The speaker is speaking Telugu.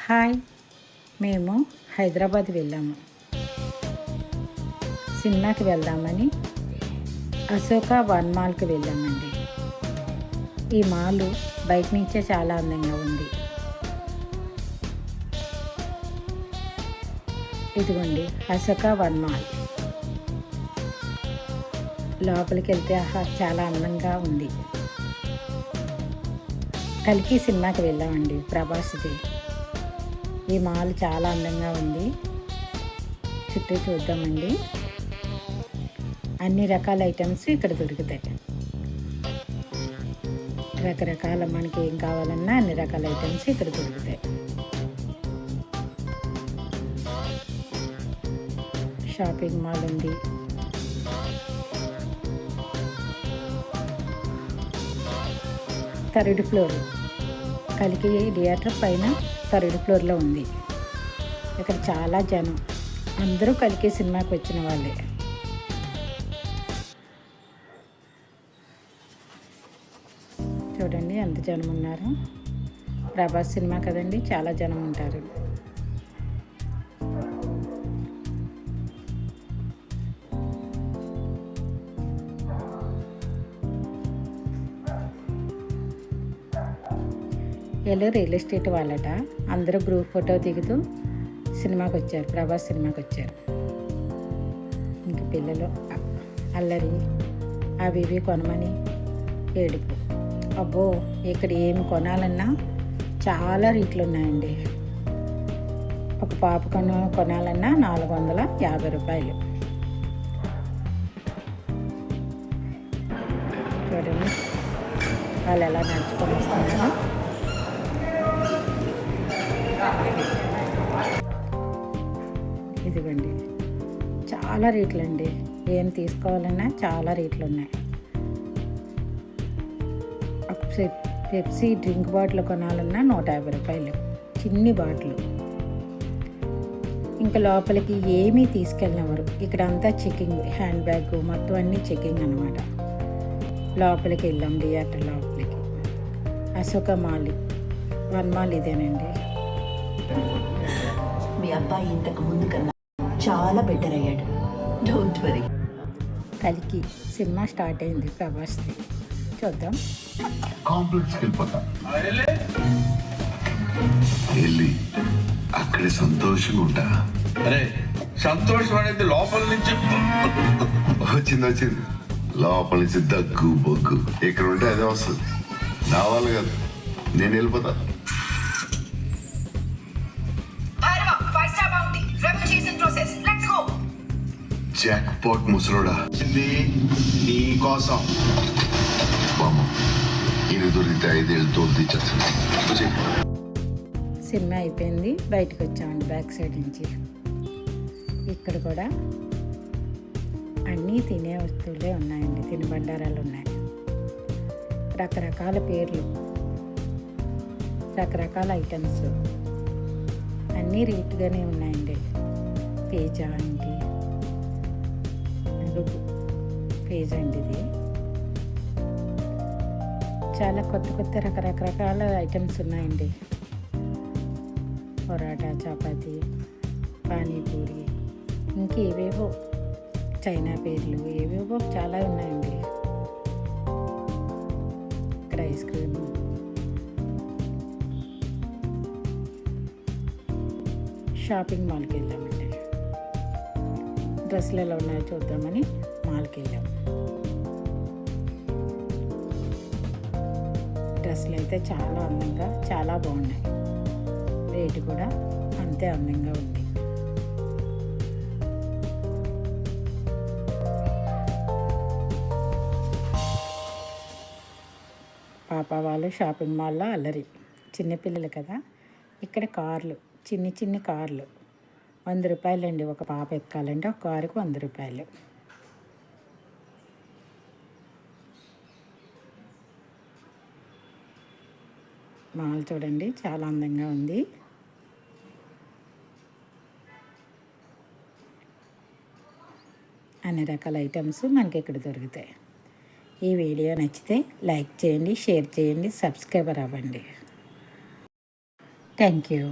హాయ్, మేము హైదరాబాద్ వెళ్ళాము. సినిమాకి వెళ్దామని అశోక వన్ మాల్కి వెళ్ళామండి. ఈ మాల్ బయట నుంచే చాలా అందంగా ఉంది. ఇదిగోండి అశోక వన్ మాల్. లోపలికి వెళ్తే చాలా అందంగా ఉంది. కల్కి సినిమాకి వెళ్ళామండి, ప్రభాస్ది. ఈ మాల్ చాలా అందంగా ఉంది. చుట్టూ చూద్దామండి. అన్ని రకాల ఐటమ్స్ ఇక్కడ దొరుకుతాయి. రకరకాల మనకి ఏం కావాలన్నా అన్ని రకాల ఐటమ్స్ ఇక్కడ దొరుకుతాయి. షాపింగ్ మాల్ ఉంది. థర్డ్ ఫ్లోర్, కలికి థియేటర్ పైన థర్డ్ ఫ్లోర్లో ఉంది. ఇక్కడ చాలా జనం, అందరూ కలికి సినిమాకి వచ్చిన వాళ్ళే. చూడండి ఎంత జనం ఉన్నారు. ప్రభాస్ సినిమా కదండి, చాలా జనం ఉంటారు. వీళ్ళు రియల్ ఎస్టేట్ వాళ్ళట. అందరూ గ్రూప్ ఫోటో దిగుతూ సినిమాకి వచ్చారు, ప్రభాస్ సినిమాకి వచ్చారు. ఇంకా పిల్లలు అల్లరి అవి ఇవి కొనమని ఏడుపు. అబ్బో, ఇక్కడ ఏమి కొనాలన్నా చాలా రేట్లు ఉన్నాయండి. ఒక పాప కొనాలన్నా 450 రూపాయలు. చూడండి వాళ్ళు ఎలా నడుచుకొని వస్తున్నారో. ఇదిగోండి చాలా రేట్లు అండి. ఏం తీసుకోవాలన్నా చాలా రేట్లు ఉన్నాయి. పెప్సీ డ్రింక్ బాటిల్ కొనాలన్నా 150 రూపాయలు, చిన్ని బాటిల్. ఇంకా లోపలికి ఏమీ తీసుకెళ్ళినవారు. ఇక్కడ అంతా చెకింగ్, హ్యాండ్ బ్యాగ్ మొత్తం అన్నీ చెకింగ్ అనమాట. లోపలికి వెళ్ళాం, థియేటర్ లోపలికి. అశోక మాల్ వన్ మాల్ ఇదేనండి. మీ అబ్బాయి ఇంతకు ముందు కన్నా చాలా బెటర్ అయ్యాడు, డోంట్ వరీ. కలికి సినిమా స్టార్ట్ అయింది ప్రభాస్ది. చూద్దాం. కాంప్లెక్స్కి వెళ్ళిపోతాం, వెళ్ళి అక్కడే సంతోషంగా ఉంటా. అరే సంతోషం అనేది లోపల నుంచి వచ్చింది. లోపల నుంచి దగ్గు బొగ్గు ఇక్కడ ఉంటే అదే వస్తుంది. నా వాళ్ళు కాదు, నేను వెళ్ళిపోతా. జాక్ పాట్ ముసలోడా నీ కోసం బామ్మ ఈయన దొరికితే 5 ఏళ్ళు తోలు తెచ్చేస్తుంది. సినిమా అయిపోయింది, బయటకు వచ్చామండి బ్యాక్ సైడ్ నుంచి. ఇక్కడ కూడా అన్నీ తినే వస్తువులే ఉన్నాయండి, తినుబండారాలు ఉన్నాయి. రకరకాల పేర్లు, రకరకాల ఐటమ్స్ అన్నీ రేటుగానే ఉన్నాయండి. పిజ్జా అండి, పిజ్జా అండి. ఇది చాలా కొత్త కొత్త రకరకాల ఐటమ్స్ ఉన్నాయండి. పొరాటా, చపాతీ, పానీపూరి, ఇంకేవేవో చైనా పేర్లు ఏవేవో చాలా ఉన్నాయండి. ఇక్కడ ఐస్ క్రీమ్. షాపింగ్ మాల్కి వెళ్ళామండి. డ్రెస్సులు ఎలా ఉన్నాయో చూద్దామని మాల్కి వెళ్ళాము. డ్రెస్సులు అయితే చాలా అందంగా, చాలా బాగున్నాయి. రేటు కూడా అంతే అందంగా ఉంది. పాప వాళ్ళు షాపింగ్ మాల్లో అల్లరి, చిన్నపిల్లలు కదా. ఇక్కడ కార్లు, చిన్ని కార్లు 100 రూపాయలు అండి. ఒక పాప ఎక్కాలంటే ఒక కారుకు 100 రూపాయలు. మాల్ చూడండి చాలా అందంగా ఉంది. అన్ని రకాల ఐటమ్స్ మనకి ఇక్కడ దొరుకుతాయి. ఈ వీడియో నచ్చితే లైక్ చేయండి, షేర్ చేయండి, సబ్స్క్రైబర్ అవ్వండి. Thank you.